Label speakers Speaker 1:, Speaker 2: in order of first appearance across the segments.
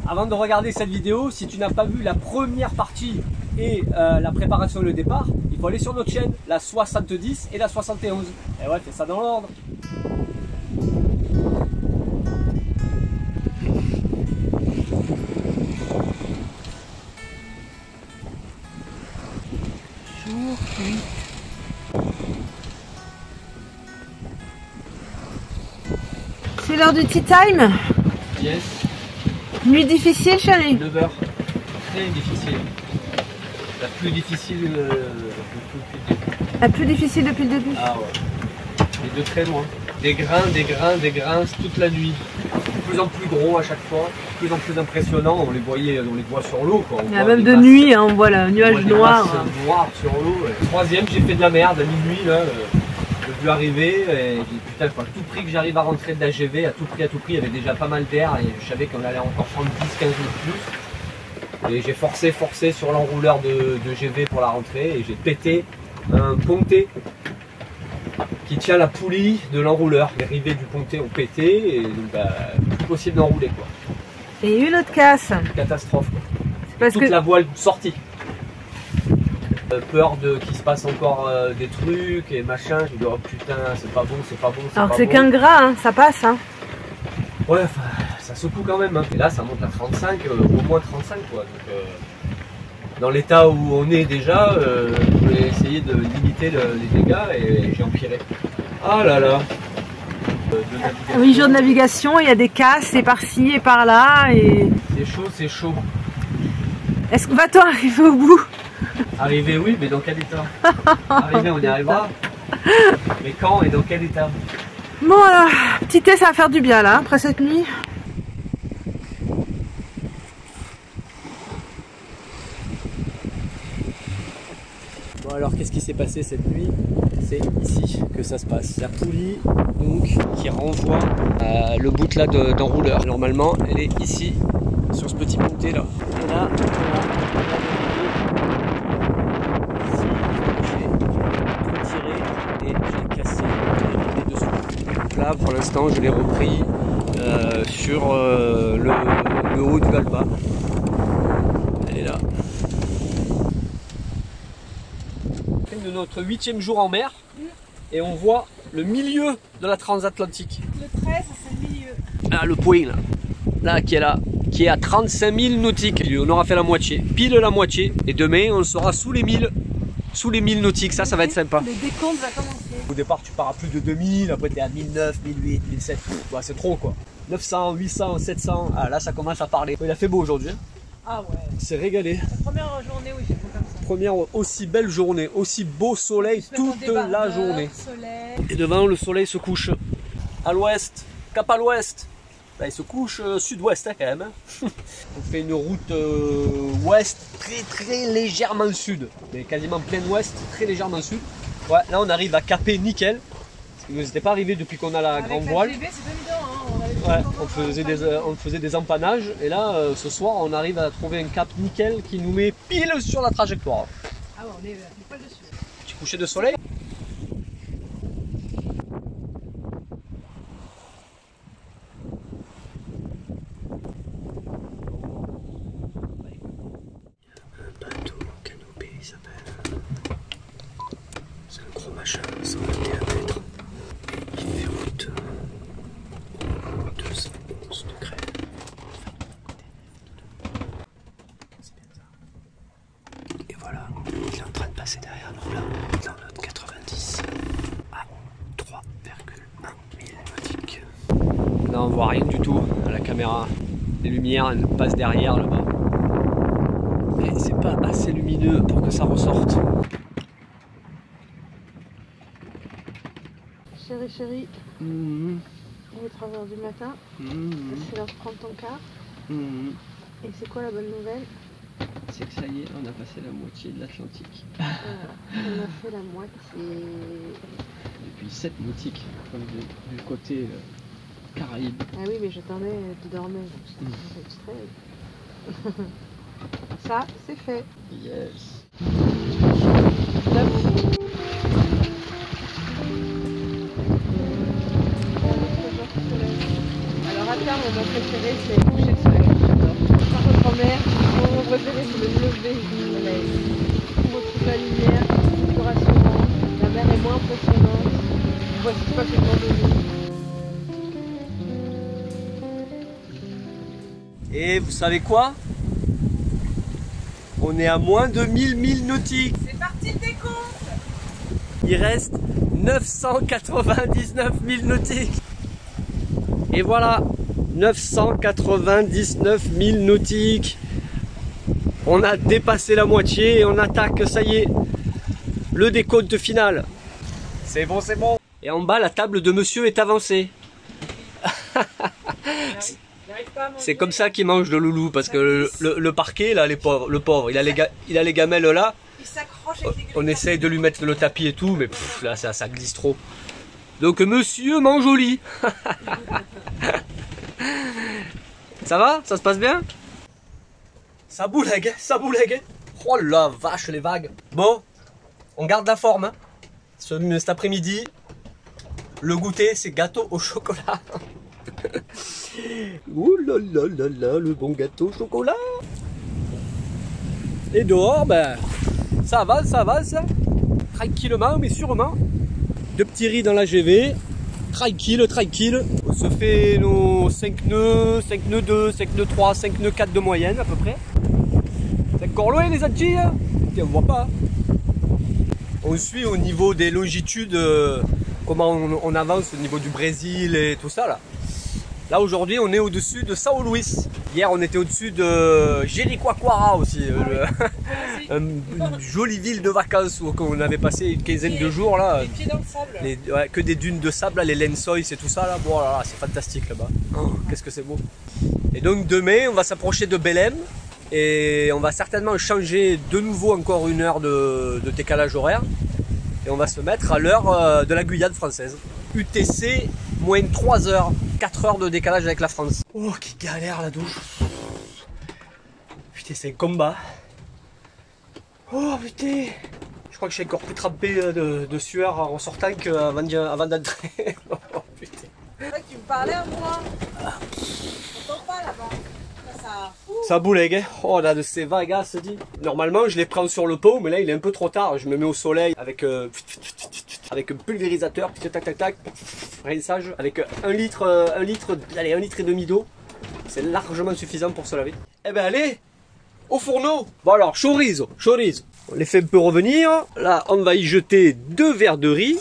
Speaker 1: Avant de regarder cette vidéo, si tu n'as pas vu la première partie et la préparation et le départ, il faut aller sur notre chaîne, la 70 et la 71. Et ouais, fais ça dans l'ordre.
Speaker 2: Jour 8. C'est l'heure du tea time.
Speaker 1: Yes.
Speaker 2: Nuit difficile, chérie.
Speaker 1: 9 heures. Très difficile. La plus difficile depuis le début.
Speaker 2: La plus difficile depuis le début.
Speaker 1: Ah ouais. Et de très loin. Des grains toute la nuit. De plus en plus gros à chaque fois. De plus en plus impressionnants. On les voit sur l'eau.
Speaker 2: Il y a même de nuit, hein, on voit le nuage noir.
Speaker 1: Noir sur l'eau. Troisième, j'ai fait de la merde à minuit là. Je vu arriver et j'ai dit putain, il faut à tout prix que j'arrive à rentrer de la GV, à tout prix, il y avait déjà pas mal d'air et je savais qu'on allait encore prendre 10-15 minutes plus. Et j'ai forcé sur l'enrouleur de GV pour la rentrée et j'ai pété un ponté qui tient la poulie de l'enrouleur. Les rivets du ponté ont pété et donc plus possible d'enrouler quoi.
Speaker 2: Et une autre casse.
Speaker 1: Catastrophe quoi.
Speaker 2: Parce
Speaker 1: Toute
Speaker 2: que
Speaker 1: la voile sortie. Peur qu'il se passe encore des trucs et machin, je dis oh putain c'est pas bon,
Speaker 2: alors que c'est qu'un gras, hein, ça passe hein.
Speaker 1: Ouais, ça secoue quand même hein. Et là ça monte à 35, au moins 35 quoi. Donc, dans l'état où on est déjà, je voulais essayer de limiter les dégâts et j'ai empiré. Ah là là.
Speaker 2: 8 jours de navigation, il y a des casses et par-ci et par-là et...
Speaker 1: C'est chaud.
Speaker 2: Est-ce que va-t-on arriver au bout?
Speaker 1: Arriver oui, mais dans quel état? Arriver on y arrivera. Mais quand et dans quel état?
Speaker 2: Bon alors, petit thé ça va faire du bien là, après cette nuit.
Speaker 1: Bon alors qu'est-ce qui s'est passé cette nuit? C'est ici que ça se passe. La poulie donc qui renvoie le bout là d'enrouleur. Normalement elle est ici, sur ce petit ponté là. Et là, là pour l'instant je l'ai repris sur le haut du Valpa. Elle est là. De notre 8e jour en mer et on voit le milieu de la transatlantique.
Speaker 2: Le 13 c'est le milieu.
Speaker 1: Ah le point là qui est à 35 000 nautiques. On aura fait la moitié, pile la moitié et demain on sera sous les 1000 nautiques, ça va être sympa.
Speaker 2: Le décompte va commencer.
Speaker 1: Au départ tu pars à plus de 2000, après tu es à 1009, 1008, 1007, bah, c'est trop quoi. 900, 800, 700, ah, là ça commence à parler. Il a fait beau aujourd'hui.
Speaker 2: Ah ouais.
Speaker 1: C'est régalé.
Speaker 2: La première journée où il fait beau comme ça.
Speaker 1: Première aussi belle journée, aussi beau soleil toute la journée.
Speaker 2: Soleil.
Speaker 1: Et devant le soleil se couche à l'ouest, cap à l'ouest. Là, il se couche sud-ouest hein, quand même. Hein. On fait une route ouest très légèrement sud, mais quasiment plein ouest, très légèrement sud. Ouais, là on arrive à caper nickel. Parce que nous n'était pas arrivé depuis qu'on a la grande voile.
Speaker 2: Avec la GB, c'est pas évident, hein.
Speaker 1: On faisait des empanages et là ce soir on arrive à trouver un cap nickel qui nous met pile sur la trajectoire.
Speaker 2: Ah ouais, on est pas dessus.
Speaker 1: Petit coucher de soleil. Un bateau canopé il s'appelle. C'est un gros machin, 121 mètres. Il fait route 211 degrés. C'est bien ça. Et voilà, il est en train de passer derrière nous là, dans notre 90 à 3,1 000 nautiques. Là on voit rien du tout à la caméra. Les lumières elles passent derrière là-bas. Et c'est pas assez lumineux pour que ça ressorte.
Speaker 2: Chérie, il est 3h du matin, c'est l'heure de prendre ton car. Et c'est quoi la bonne nouvelle?
Speaker 1: C'est que ça y est, on a passé la moitié de l'Atlantique.
Speaker 2: On a fait la moitié.
Speaker 1: Depuis 7 nautiques, du côté Caraïbes.
Speaker 2: Ah oui, mais j'attendais de dormir, donc c'est extrait. Ça, c'est fait.
Speaker 1: Yes.
Speaker 2: Alors à terme, mon préféré, c'est le coucher de soleil. c'est le lever du soleil. On retrouve la lumière, c'est plus rassurant, la mer est moins impressionnante, on voit ce qui se passe autour de nous.
Speaker 1: Et vous savez quoi? On est à moins de 1000 milles nautiques.
Speaker 2: C'est parti le décompte.
Speaker 1: Il reste 999 milles nautiques. Et voilà, 999 milles nautiques. On a dépassé la moitié et on attaque, ça y est, le décompte final. C'est bon, c'est bon. Et en bas, la table de monsieur est avancée. C'est comme ça qu'il mange le loulou, parce que le parquet, là, le pauvre, il a les gamelles là. On essaye de lui mettre le tapis et tout, mais pff, là, ça glisse trop. Donc monsieur mange au lit. Ça va? Ça se passe bien? Ça boulegue, ça boulegue. Oh la vache, les vagues. Bon, on garde la forme. Hein. Cet après-midi, le goûter, c'est gâteau au chocolat. Ouh là là là là, le bon gâteau au chocolat. Et dehors, ben, ça avance, ça. Tranquillement, mais sûrement. Deux petits riz dans la GV. Tranquille. On se fait nos 5 nœuds, 5 nœuds 2, 5 nœuds 3, 5 nœuds 4 de moyenne à peu près. C'est encore loin les Antilles. On voit pas. On suit au niveau des longitudes, comment on avance au niveau du Brésil et tout ça là. Là aujourd'hui on est au-dessus de São Luís. Hier on était au-dessus de Jericoacoara aussi. Une jolie ville de vacances où on avait passé une quinzaine de jours là.
Speaker 2: Les pieds dans le sable.
Speaker 1: Ouais, que des dunes de sable, là, les lençois et tout ça là. Bon là, c'est fantastique là-bas. Oh, qu'est-ce que c'est beau. Et donc demain on va s'approcher de Belém. Et on va certainement changer de nouveau encore une heure de décalage horaire. Et on va se mettre à l'heure de la Guyane française. UTC, moins 3 heures, 4 heures de décalage avec la France. Oh, qui galère la douche. Putain, c'est un combat. Oh putain. Je crois que je suis encore plus trempé de sueur en sortant qu'avant d'entrer. Oh putain.
Speaker 2: C'est vrai que tu me parlais à moi. On t'entend pas là-bas.
Speaker 1: Ça boulegue, hein. Oh, on a de ces vagues, se dit. Normalement, je les prends sur le pot, mais là, il est un peu trop tard. Je me mets au soleil avec un pulvérisateur, tac, rinçage, avec un litre et demi d'eau. C'est largement suffisant pour se laver. Eh ben, allez, au fourneau. Bon alors, chorizo. On les fait un peu revenir. Là, on va y jeter 2 verres de riz.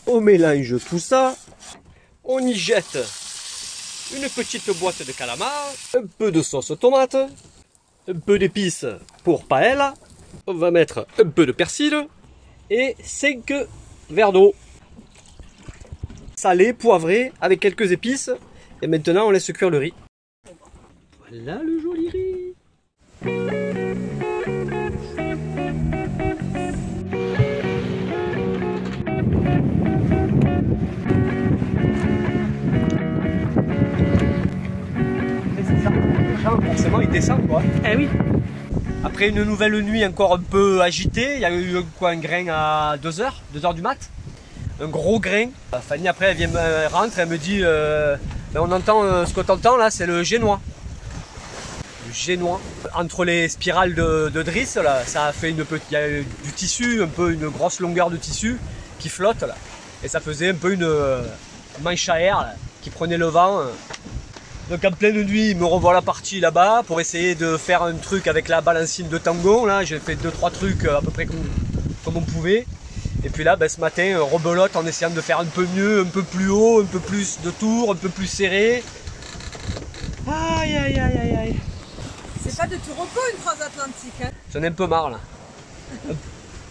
Speaker 1: On mélange tout ça. On y jette une petite boîte de calamars, un peu de sauce tomate, un peu d'épices pour paella, on va mettre un peu de persil et 5 verres d'eau. Salé, poivré, avec quelques épices. Et maintenant on laisse cuire le riz. Voilà le joli riz. Forcément il descend quoi. Eh oui. Après une nouvelle nuit encore un peu agitée, il y a eu quoi, un grain à 2h du mat. Un gros grain. Fanny après elle vient rentre, elle me dit ben, on entend ce que tu entends là, c'est le génois. Le génois. Entre les spirales de drisse là, ça a fait il y a du tissu, un peu une grosse longueur de tissu qui flotte là. Et ça faisait un peu une manche à air là, qui prenait le vent. Donc en pleine nuit, me revoilà parti là-bas pour essayer de faire un truc avec la balancine de tango. Là, j'ai fait 2-3 trucs à peu près comme on pouvait. Et puis là, ben, ce matin, rebelote en essayant de faire un peu mieux, un peu plus haut, un peu plus de tours, un peu plus serré. Aïe aïe aïe aïe aïe.
Speaker 2: C'est pas de tout repos une transatlantique. Hein.
Speaker 1: J'en ai un peu marre là.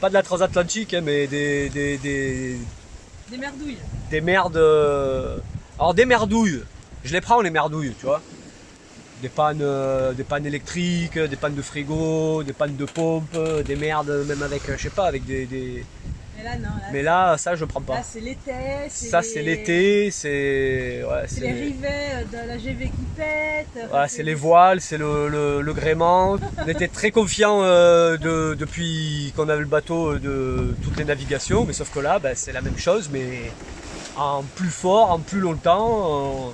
Speaker 1: Pas de la transatlantique, hein, mais des
Speaker 2: merdouilles.
Speaker 1: Des merdes. Alors des merdouilles. Je les prends les merdouilles, tu vois. Des pannes électriques, des pannes de frigo, des pannes de pompe, des merdes même avec, je sais pas, avec des...
Speaker 2: Mais là, non. Là,
Speaker 1: mais là, ça, je prends pas.
Speaker 2: Là, c'est l'été.
Speaker 1: Ça, c'est l'été, c'est... Ouais,
Speaker 2: c'est les rivets de la GV qui pètent.
Speaker 1: Ouais, c'est les voiles, c'est le gréement. On était très confiants depuis qu'on avait le bateau de toutes les navigations, mais sauf que là, ben, c'est la même chose, mais en plus fort, en plus longtemps.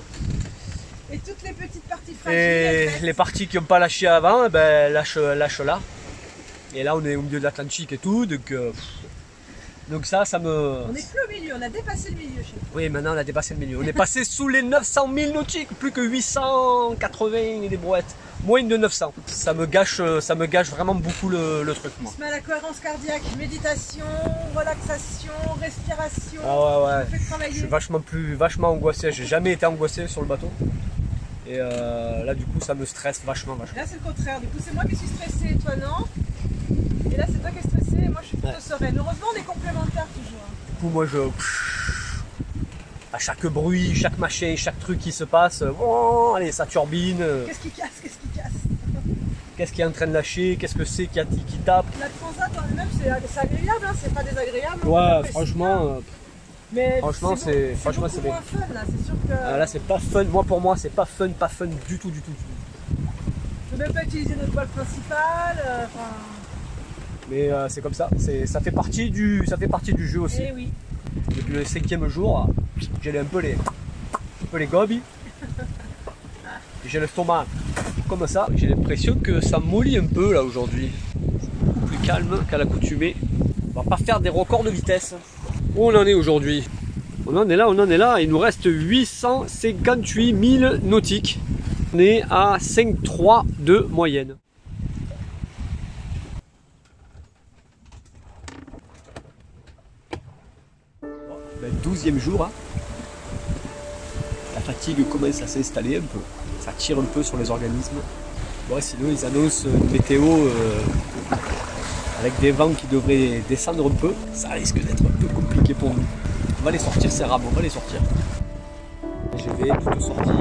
Speaker 2: Et toutes les petites parties fragiles.
Speaker 1: Et les parties qui n'ont pas lâché avant, ben, lâchent là. Et là, on est au milieu de l'Atlantique et tout, donc ça me...
Speaker 2: On est plus au milieu, on a dépassé le milieu chez nous.
Speaker 1: Oui, maintenant on a dépassé le milieu. On est passé sous les 900 000 nautiques, plus que 880 et des brouettes. Moins de 900. Ça me gâche vraiment beaucoup le truc.
Speaker 2: On se met à la cohérence cardiaque, méditation, relaxation, respiration.
Speaker 1: Ah ouais.
Speaker 2: On fait travailler.
Speaker 1: Je suis vachement angoissé. J'ai jamais été angoissé sur le bateau. Et là, du coup, ça me stresse vachement.
Speaker 2: Là, c'est le contraire. Du coup, c'est moi qui suis stressée et toi non. Et là, c'est toi qui es stressé et moi, je suis plutôt sereine. Heureusement, on est complémentaires toujours.
Speaker 1: Du coup, moi, à chaque bruit, chaque machin, chaque truc qui se passe, allez, ça turbine.
Speaker 2: Qu'est-ce qui casse?
Speaker 1: Qu'est-ce qui est en train de lâcher? Qu'est-ce que c'est qui tape?
Speaker 2: La transat en elle-même, c'est agréable, hein, c'est pas désagréable.
Speaker 1: Ouais, franchement.
Speaker 2: Mais
Speaker 1: franchement, c'est
Speaker 2: beaucoup
Speaker 1: bien.
Speaker 2: moins fun là, c'est sûr que.
Speaker 1: Ah, là, c'est pas fun. Moi, pour moi, c'est pas fun du tout.
Speaker 2: Je peux même pas utiliser notre voile principale.
Speaker 1: Mais c'est comme ça. Ça fait partie du jeu aussi.
Speaker 2: Eh oui.
Speaker 1: Depuis le 5e jour, j'ai un peu les gobis. J'ai l'estomac comme ça. J'ai l'impression que ça mollit un peu là aujourd'hui. Beaucoup plus calme qu'à l'accoutumée. On va pas faire des records de vitesse. Où on en est aujourd'hui? On en est là. Il nous reste 858 000 nautiques. On est à 5,3 de moyenne. Ben, 12e jour. Hein. La fatigue commence à s'installer un peu. Ça tire un peu sur les organismes. Bon, sinon, ils annoncent une météo avec des vents qui devraient descendre un peu. Ça risque d'être un peu compliqué pour nous. On va les sortir ces rames, on va les sortir. GV, toute sortie.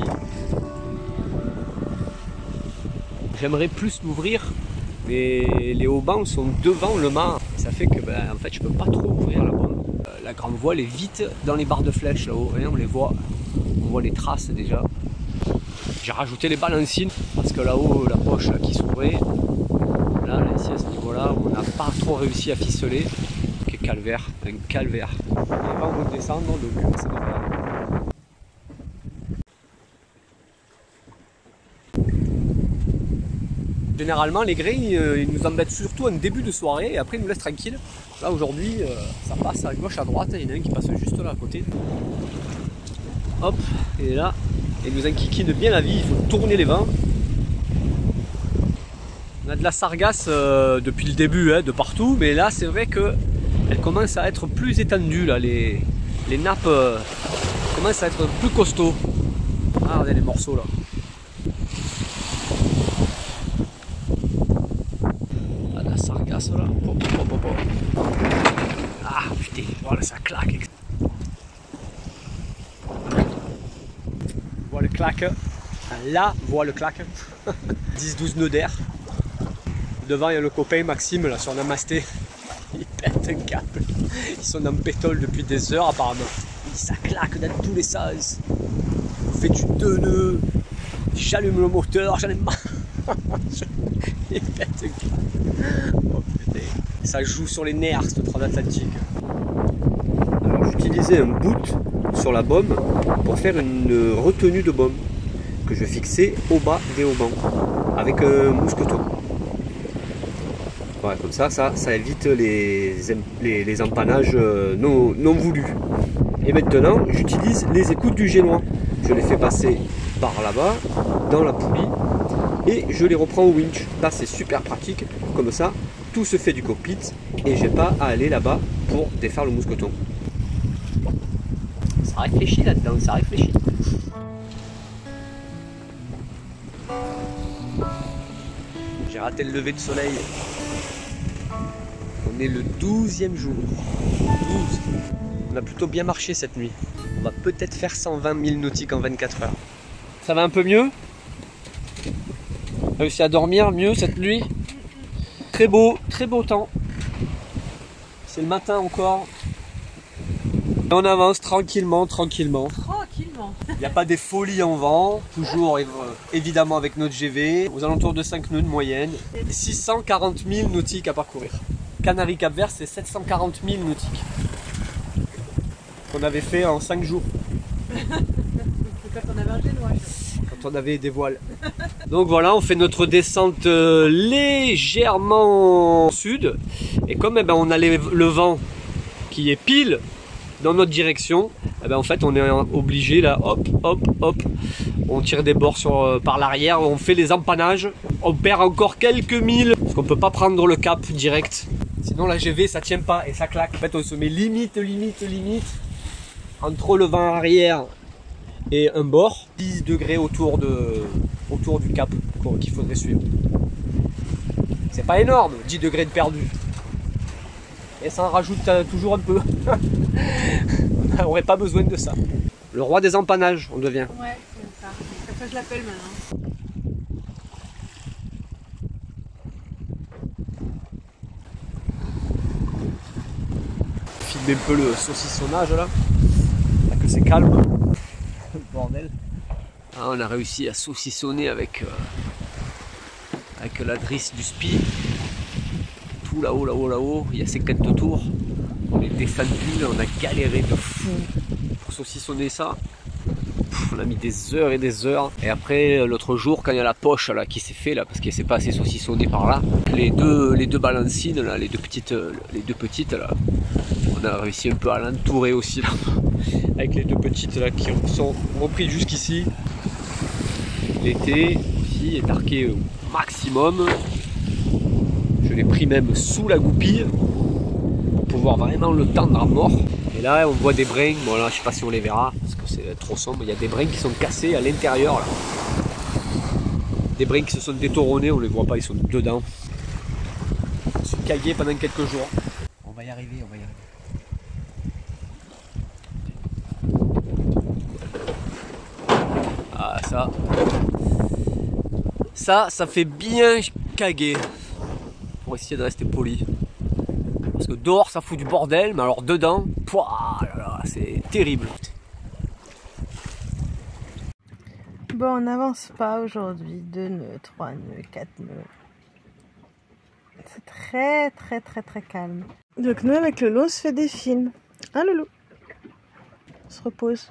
Speaker 1: J'aimerais plus l'ouvrir, mais les haubans sont devant le mât. Ça fait que en fait je peux pas trop ouvrir la bonne. La grande voile est vite dans les barres de flèche là-haut, on les voit. On voit les traces déjà. J'ai rajouté les balancines parce que là-haut la poche là, qui s'ouvrait. Là ici à ce niveau-là, on n'a pas trop réussi à ficeler. Quel calvaire, un calvaire. Les vents vont descendre donc ça devrait aller. Généralement, les grains, ils nous embêtent surtout en début de soirée et après ils nous laissent tranquilles. Là aujourd'hui, ça passe à gauche, à droite, il y en a un qui passe juste là à côté. Hop, et là, il nous enquiquine bien la vie, il faut tourner les vents. On a de la sargasse depuis le début, de partout, mais là c'est vrai qu'elle commence à être plus étendue, là, les nappes commencent à être plus costauds. Ah, regardez les morceaux là. Là. Ah putain, voilà ça claque. Voilà le claque. Là, voilà le claque. 10-12 nœuds d'air. Devant il y a le copain Maxime là sur Namasté. Il pète un câble. Ils sont en pétole depuis des heures apparemment. Ça claque dans tous les sens. On fait du 2 nœuds. J'allume le moteur, j'allume il pète un câble. Ça joue sur les nerfs cette transatlantique. Alors j'utilisais un boot sur la baume pour faire une retenue de baume que je fixais au bas des haubans avec un mousqueton. Voilà, comme ça évite les empannages non voulus. Et maintenant j'utilise les écoutes du génois. Je les fais passer par là-bas dans la poulie et je les reprends au winch. Là c'est super pratique, comme ça tout se fait du cockpit et j'ai pas à aller là-bas pour défaire le mousqueton. Ça réfléchit là-dedans, ça réfléchit. J'ai raté le lever de soleil. On est le 12e jour. 12. On a plutôt bien marché cette nuit. On va peut-être faire 120 000 nautiques en 24 heures. Ça va un peu mieux? Réussi à dormir mieux cette nuit? Très beau temps. C'est le matin encore. Et on avance tranquillement. Il n'y a pas des folies en vent. Toujours évidemment avec notre GV. Aux alentours de 5 nœuds de moyenne. 640 000 nautiques à parcourir. Canaries Cap Vert, c'est 740 000 nautiques. Qu'on avait fait en 5 jours.
Speaker 2: Quand on avait un génois.
Speaker 1: Quand on avait des voiles. Donc voilà, on fait notre descente légèrement au sud. Et comme eh ben, on a le vent qui est pile dans notre direction, eh ben, en fait on est obligé là, hop, hop, hop, on tire des bords par l'arrière, on fait les empanages, on perd encore quelques milles, parce qu'on peut pas prendre le cap direct. Sinon la GV ça tient pas et ça claque. En fait on se met limite entre le vent arrière et un bord, 10 degrés autour du cap qu'il faudrait suivre. C'est pas énorme, 10 degrés de perdu. Et ça en rajoute toujours un peu. On n'aurait pas besoin de ça. Le roi des empanages, on devient.
Speaker 2: Ouais, c'est ça. Comme ça je l'appelle maintenant.
Speaker 1: Filmer un peu le saucissonnage là. Là que c'est calme. Le bordel. Ah, on a réussi à saucissonner avec la drisse du spi. Tout là-haut, il y a 50 tours. On est descendu, on a galéré de fou pour saucissonner ça. On a mis des heures et des heures. Et après, l'autre jour, quand il y a la poche là, qui s'est fait là, parce qu'elle s'est pas assez saucissonnée par là, les deux balancines, là, les deux petites là, on a réussi un peu à l'entourer aussi là, avec les deux petites là qui sont repris jusqu'ici. L'été aussi est arqué au maximum. Je l'ai pris même sous la goupille pour pouvoir vraiment le tendre à mort. Et là on voit des brins, bon là je sais pas si on les verra parce que c'est trop sombre, il y a des brins qui sont cassés à l'intérieur là. Des brins qui se sont détoronnés, on les voit pas, ils sont dedans. Je suis caillé pendant quelques jours. On va y arriver, Ah ça fait bien caguer. Pour essayer de rester poli. Parce que dehors ça fout du bordel, mais alors dedans, c'est terrible.
Speaker 2: Bon, on n'avance pas aujourd'hui. 2 nœuds, 3 nœuds, 4 nœuds. C'est très calme. Donc nous avec Lolo on se fait des films. Hein Lolo? On se repose.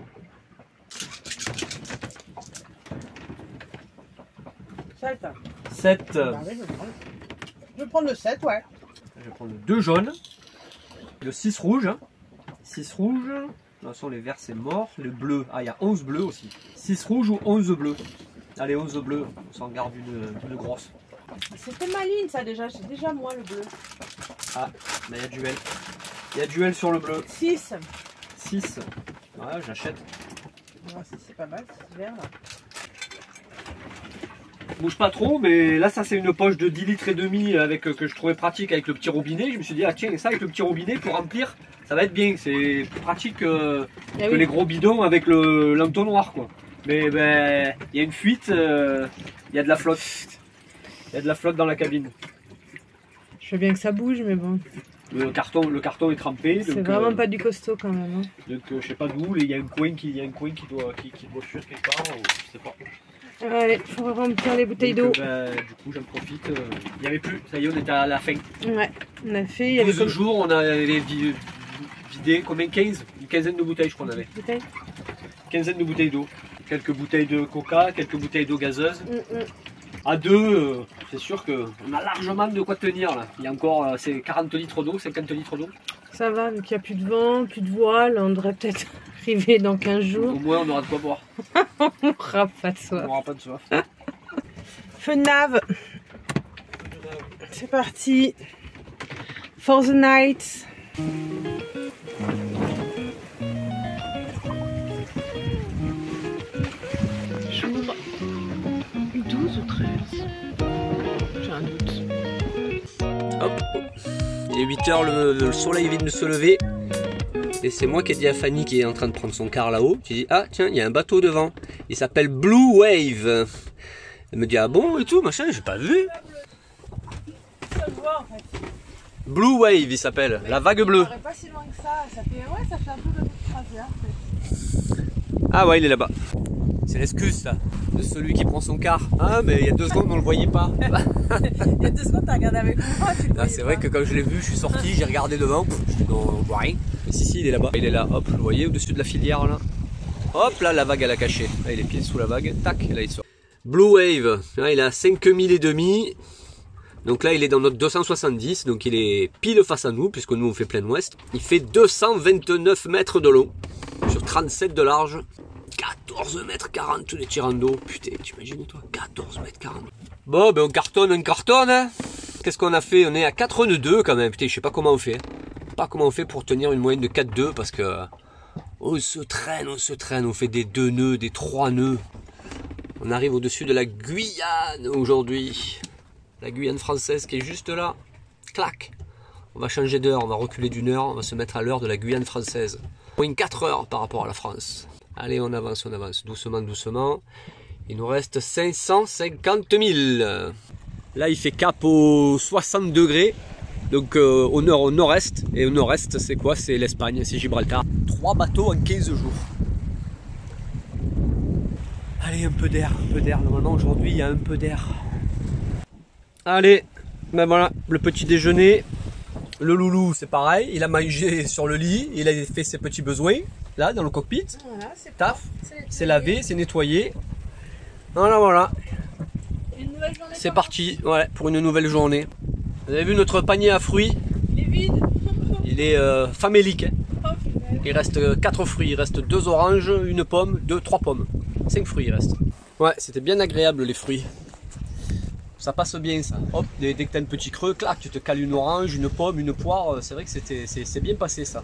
Speaker 1: 7.
Speaker 3: Je vais prendre le 7, ouais.
Speaker 1: Je vais prendre le 2 jaune. Le 6 rouge. 6 rouge. De toute façon, les verts c'est mort. Le bleu. Ah, il y a 11 bleus aussi. 6 rouge ou 11 bleus. Allez, 11 bleus. On s'en garde une grosse.
Speaker 2: C'était maligne ça déjà. J'ai déjà moi le bleu.
Speaker 1: Ah, mais il y a duel. Il y a duel sur le bleu.
Speaker 2: 6.
Speaker 1: 6. Ouais, j'achète.
Speaker 3: Ouais, c'est pas mal, c'est vert là.
Speaker 1: Bouge pas trop, mais là ça c'est une poche de 10 litres et demi avec, que je trouvais pratique avec le petit robinet. Je me suis dit ah tiens, ça avec le petit robinet pour remplir ça va être bien, c'est plus pratique que les gros bidons avec l'entonnoir quoi. Mais ben il y a une fuite, il y a de la flotte. Il y a de la flotte dans la cabine.
Speaker 2: Je veux bien que ça bouge mais bon.
Speaker 1: Le carton est trempé.
Speaker 2: C'est vraiment pas du costaud quand même. Hein.
Speaker 1: Donc je sais pas d'où, il y a un coin qui doit fuir quelque part, je sais pas.
Speaker 2: Allez, faut remplir les bouteilles d'eau.
Speaker 1: Du coup, j'en profite. Il n'y avait plus, ça y est, on était à la fin.
Speaker 2: Ouais, on a fait. Il y avait
Speaker 1: 12 jours, on a vidé combien? 15? Une quinzaine de bouteilles, je crois, on avait. Une quinzaine de bouteilles d'eau. Quelques bouteilles de coca, quelques bouteilles d'eau gazeuse. À deux, c'est sûr qu'on a largement de quoi tenir là. Il y a encore 40 litres d'eau, 50 litres d'eau.
Speaker 2: Ça va, vu qu'il n'y a plus de vent, plus de voile, on devrait peut-être arriver dans 15 jours.
Speaker 1: Au moins, on aura de quoi boire.
Speaker 2: On n'aura pas de soif.
Speaker 1: On n'aura pas de soif.
Speaker 2: Feu de nave. C'est parti. For the night. Jour 12 ou 13. J'ai un doute.
Speaker 1: Hop. Il est 8h, le soleil vient de se lever. Et c'est moi qui ai dit à Fanny qui est en train de prendre son car là-haut. J'ai dit ah tiens, il y a un bateau devant. Il s'appelle Blue Wave. Elle me dit ah bon et tout, machin, j'ai pas vu. Blue Wave il s'appelle, la vague bleue.
Speaker 2: Pas si loin que ça, ça fait un peu de croisière.
Speaker 1: Ah ouais, il est là-bas. C'est l'excuse ça, de celui qui prend son car. Ah mais il y a 2 secondes on le voyait pas.
Speaker 2: Il y a 2 secondes t'as regardé avec moi, tu le voyais.
Speaker 1: C'est vrai que quand je l'ai vu, je suis sorti, j'ai regardé devant, j'étais non, on voit rien. Mais si il est là-bas. Il est là, hop, vous voyez au-dessus de la filière là. Hop là la vague elle a caché. Là il est pieds sous la vague, tac, et là il sort. Blue Wave, là, il est à 5000,5. Donc là il est dans notre 270, donc il est pile face à nous, puisque nous on fait plein ouest. Il fait 229 mètres de long, sur 37 de large, 14 mètres 40 les tirants d'eau. Putain, t'imagines toi, 14 mètres 40. Bon ben on cartonne, hein. Qu'est-ce qu'on a fait? On est à 4 nœuds 2 quand même, putain je sais pas comment on fait. Pas comment on fait pour tenir une moyenne de 4-2, parce que on se traîne, on fait des 2 nœuds, des 3 nœuds. On arrive au-dessus de la Guyane aujourd'hui. La Guyane française qui est juste là. Clac. On va changer d'heure, on va reculer d'une heure, on va se mettre à l'heure de la Guyane française. Moins 4 heures par rapport à la France. Allez, on avance, doucement, doucement. Il nous reste 550 000. Là, il fait cap aux 60 degrés. Donc au nord-est. Et au nord-est, c'est quoi? C'est l'Espagne, c'est Gibraltar. 3 bateaux en 15 jours. Allez, un peu d'air. Normalement, aujourd'hui, il y a un peu d'air. Allez, ben voilà, le petit déjeuner. Le loulou, c'est pareil, il a mangé sur le lit, il a fait ses petits besoins, là, dans le cockpit.
Speaker 2: Voilà,
Speaker 1: Taf, c'est lavé, c'est nettoyé. Voilà. C'est parti, ouais, pour une nouvelle journée. Vous avez vu notre panier à fruits?
Speaker 2: Il est vide.
Speaker 1: Il est famélique. Hein. Il reste 4 fruits, il reste 2 oranges, une pomme, 3 pommes. 5 fruits il reste. Ouais, c'était bien agréable les fruits. Ça passe bien ça. Hop, dès que tu as un petit creux, clac, tu te cales une orange, une pomme, une poire. C'est vrai que c'est bien passé ça.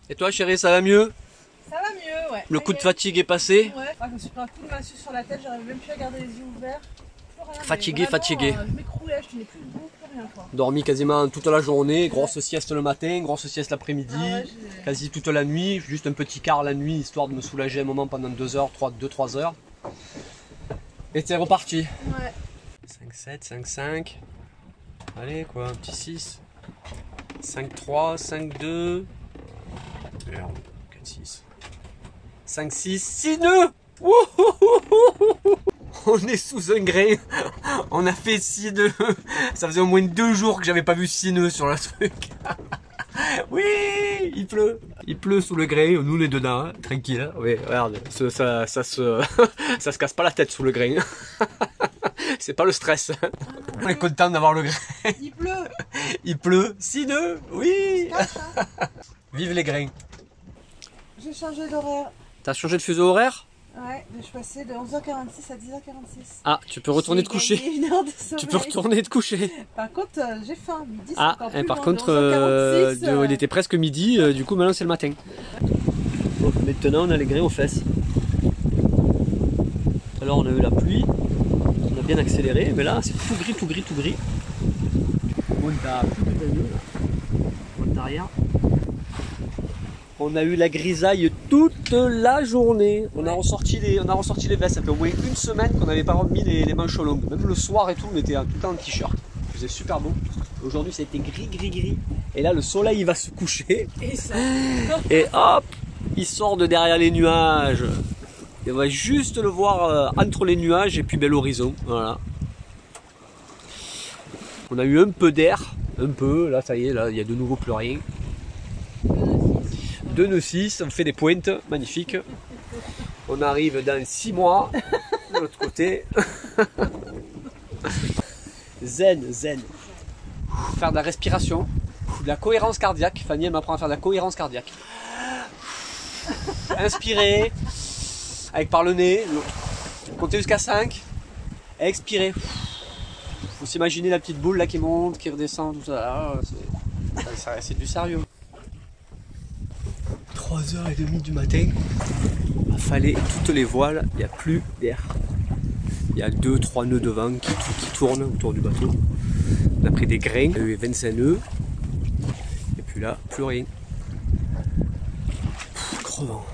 Speaker 1: Et toi chérie, ça va mieux?
Speaker 2: Ça va mieux, ouais.
Speaker 1: Le coup de fatigue est passé?
Speaker 2: Ouais. Je me suis pris un coup de massue sur la tête, j'arrive même plus à garder les yeux ouverts. Rien,
Speaker 1: fatigué.
Speaker 2: Je m'écroulais, je tenais plus debout, plus rien quoi.
Speaker 1: Dormi quasiment toute la journée, grosse sieste le matin, grosse sieste l'après-midi, quasi toute la nuit, juste un petit quart la nuit histoire de me soulager un moment pendant 2 heures, 2-3 heures. Et c'est reparti.
Speaker 2: Ouais.
Speaker 1: 5-7, 5-5. Allez quoi, un petit 6. 5-3, 5-2. Merde, 4-6. 5-6, 6 nœuds. On est sous un grain. On a fait 6 nœuds. Ça faisait au moins 2 jours que j'avais pas vu 6 nœuds sur le truc. Oui, il pleut. Il pleut sous le grain, nous les dedans, hein, tranquille. Hein. Oui, regarde, ça se casse pas la tête sous le grain. C'est pas le stress. On est content d'avoir le grain.
Speaker 2: Il pleut.
Speaker 1: Il pleut. 6 nœuds, oui. Vive les grains.
Speaker 2: J'ai changé d'horaire.
Speaker 1: T'as changé de fuseau horaire?
Speaker 2: Ouais, je suis passée de 11h46 à 10h46.
Speaker 1: Ah, tu peux retourner te coucher.
Speaker 2: Une heure de sommeil.
Speaker 1: Tu peux retourner te coucher.
Speaker 2: Par contre, j'ai faim. Midi, c'est
Speaker 1: ah,
Speaker 2: encore
Speaker 1: et
Speaker 2: plus
Speaker 1: par
Speaker 2: long,
Speaker 1: contre,
Speaker 2: 11h46,
Speaker 1: il était presque midi, du coup maintenant c'est le matin. Bon, maintenant on a les grains aux fesses. Tout à l'heure on a eu la pluie, on a bien accéléré, mais là c'est tout gris. On a plus de nœuds là. On arrière. On a eu la grisaille toute la journée. On a ressorti les vestes. Ça fait au moins une semaine qu'on n'avait pas remis les manches longues. Même le soir et tout, on était tout le temps en t-shirt. Il faisait super beau. Aujourd'hui, ça a été gris. Et là, le soleil, il va se coucher. Et hop, il sort de derrière les nuages. Et on va juste le voir entre les nuages et puis l'horizon. Voilà. On a eu un peu d'air. Un peu. Là, ça y est, là, il y a de nouveau plus rien. 2 nœuds 6, on fait des pointes, magnifiques. On arrive dans 6 mois, de l'autre côté. Zen. Faire de la respiration, de la cohérence cardiaque. Fanny, elle m'apprend à faire de la cohérence cardiaque. Inspirer, avec par le nez, compter jusqu'à 5. Expirer. Faut s'imaginer la petite boule là qui monte, qui redescend, tout ça. C'est du sérieux. 3h30 du matin, il fallait toutes les voiles, il n'y a plus d'air. Il y a 2-3 nœuds de vent qui tournent autour du bateau. On a pris des grains, il y a eu 25 nœuds, et puis là, plus rien. Crevant.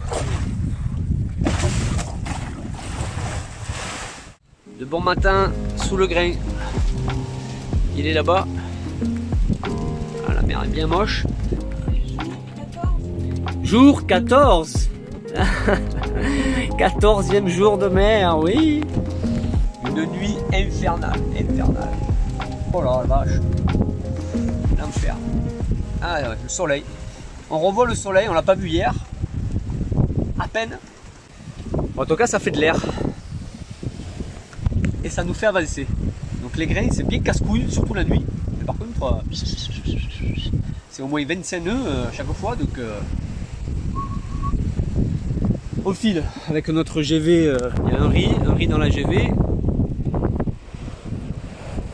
Speaker 1: De bon matin, sous le grain. Il est là-bas. Ah, la mer est bien moche. Jour 14. 14e jour de mer, oui. Une nuit infernale. Oh la vache. L'enfer. Ah ouais, le soleil. On revoit le soleil, on l'a pas vu hier. À peine. En tout cas, ça fait de l'air. et ça nous fait avancer. Donc les grains c'est bien casse-couille, surtout la nuit. Mais par contre, c'est au moins 25 nœuds à chaque fois. Donc au fil avec notre GV, il y a un riz dans la GV.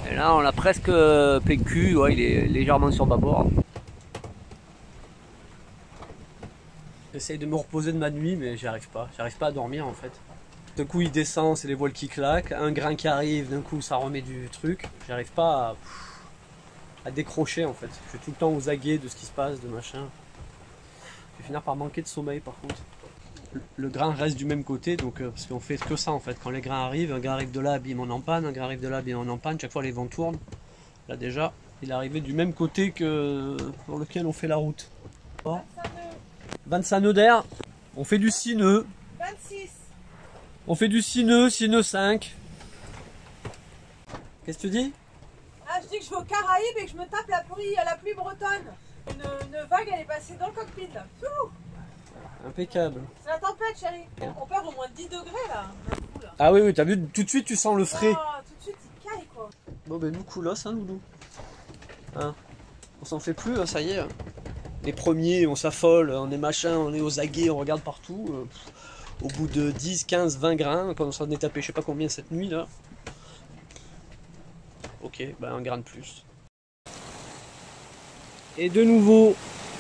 Speaker 1: Et là on l'a presque plein cul, ouais, il est légèrement sur bâbord. J'essaye de me reposer de ma nuit mais j'arrive pas à dormir en fait. D'un coup il descend, c'est les voiles qui claquent, un grain qui arrive, d'un coup ça remet du truc. J'arrive pas à décrocher en fait. Je suis tout le temps aux aguets de ce qui se passe, de machin. Je vais finir par manquer de sommeil par contre. Le grain reste du même côté, donc parce qu'on fait que ça en fait. Quand les grains arrivent, un grain arrive de là, bim on en panne, un grain arrive de là, bim on en panne. Chaque fois les vents tournent. Là déjà, il est arrivé du même côté que pour lequel on fait la route. Oh. 25 nœuds d'air. On fait du 6 nœuds.
Speaker 3: 26.
Speaker 1: On fait du 6 nœuds, 6 nœuds 5. Qu'est-ce que tu dis?
Speaker 3: Ah, je dis que je vais aux Caraïbes et que je me tape la pluie bretonne. Une vague, elle est passée dans le cockpit là.
Speaker 1: Impeccable.
Speaker 3: C'est la tempête, chérie. On perd au moins 10 degrés là.
Speaker 1: Ah oui, t'as vu, tout de suite tu sens le frais.
Speaker 3: Ah, tout de suite il caille quoi.
Speaker 1: Bon ben nous coolos hein Loulou. Hein, on s'en fait plus, hein, ça y est. Les premiers, on s'affole, on est machin, on est aux aguets, on regarde partout. Au bout de 10, 15, 20 grains, quand on s'en est tapé je sais pas combien cette nuit là. Ok, ben un grain de plus. Et de nouveau,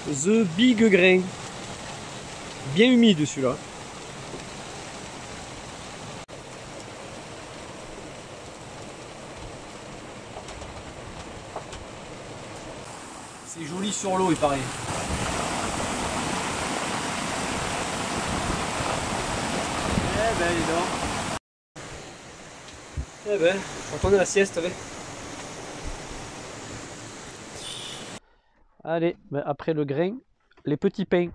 Speaker 1: The Big Grain. Bien humide celui-là. C'est joli sur l'eau il paraît. Eh ben dis donc. Eh ben, faut retourner à la sieste avec. Allez, ben après le grain, les petits pains.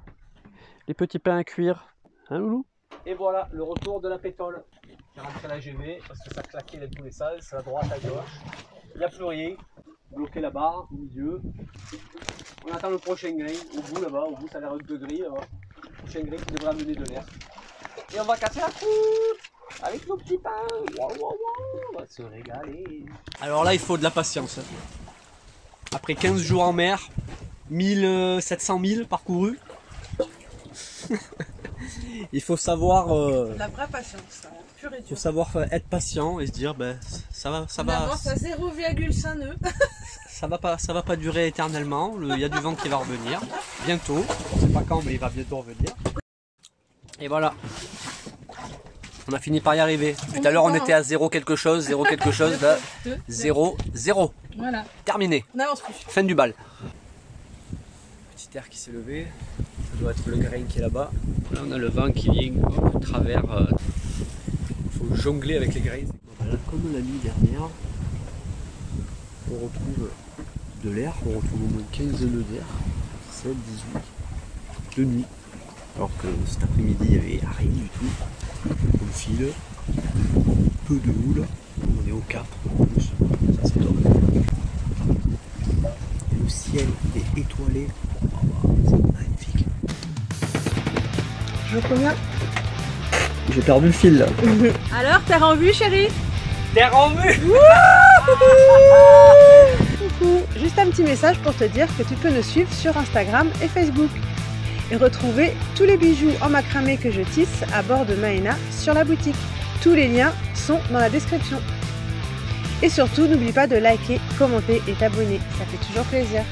Speaker 1: Les petits pains à cuire. Hein Loulou? Et voilà, le retour de la pétole. J'ai rentré la GV parce que ça claquait dans tous les sens, c'est à droite, à gauche. Il n'y a plus rien. Bloqué la barre au milieu. On attend le prochain grain, au bout là-bas, au bout ça a l'air un peu gris là-bas. Le prochain grain qui devrait amener de l'air. Et on va casser la croûte avec nos petits pains. Wow, wow, wow. On va se régaler. Alors là il faut de la patience. Après 15 jours en mer, 1700 milles parcourus. Il faut savoir
Speaker 3: La vraie patience, pure et dure.
Speaker 1: faut savoir être patient et se dire ben ça va
Speaker 3: On avance à 0,5 nœuds.
Speaker 1: ça va pas durer éternellement. Il y a du vent qui va revenir bientôt, on sait pas quand mais il va bientôt revenir. Et voilà, on a fini par y arriver. Tout à l'heure on était à 0 quelque chose, là 0 0.
Speaker 3: Voilà,
Speaker 1: Terminé,
Speaker 3: on avance plus.
Speaker 1: fin du bal. Petit air qui s'est levé. Ça doit être le grain qui est là-bas. Là on a le vent qui vient au travers. Il faut jongler avec les grains. Voilà, comme la nuit dernière, on retrouve de l'air, on retrouve au moins 15 nœuds d'air, 17, 18, de nuit. Alors que cet après-midi il n'y avait rien du tout. On file, peu de houle, on est au cap, ça c'est top. Le ciel est étoilé, c'est magnifique.
Speaker 3: Je combien?
Speaker 1: J'ai perdu le fil là.
Speaker 3: Alors, terre en vue, chérie?
Speaker 1: Terre en vue.
Speaker 2: Coucou, juste un petit message pour te dire que tu peux nous suivre sur Instagram et Facebook et retrouver tous les bijoux en macramé que je tisse à bord de Maena sur la boutique. Tous les liens sont dans la description. Et surtout, n'oublie pas de liker, commenter et t'abonner, ça fait toujours plaisir.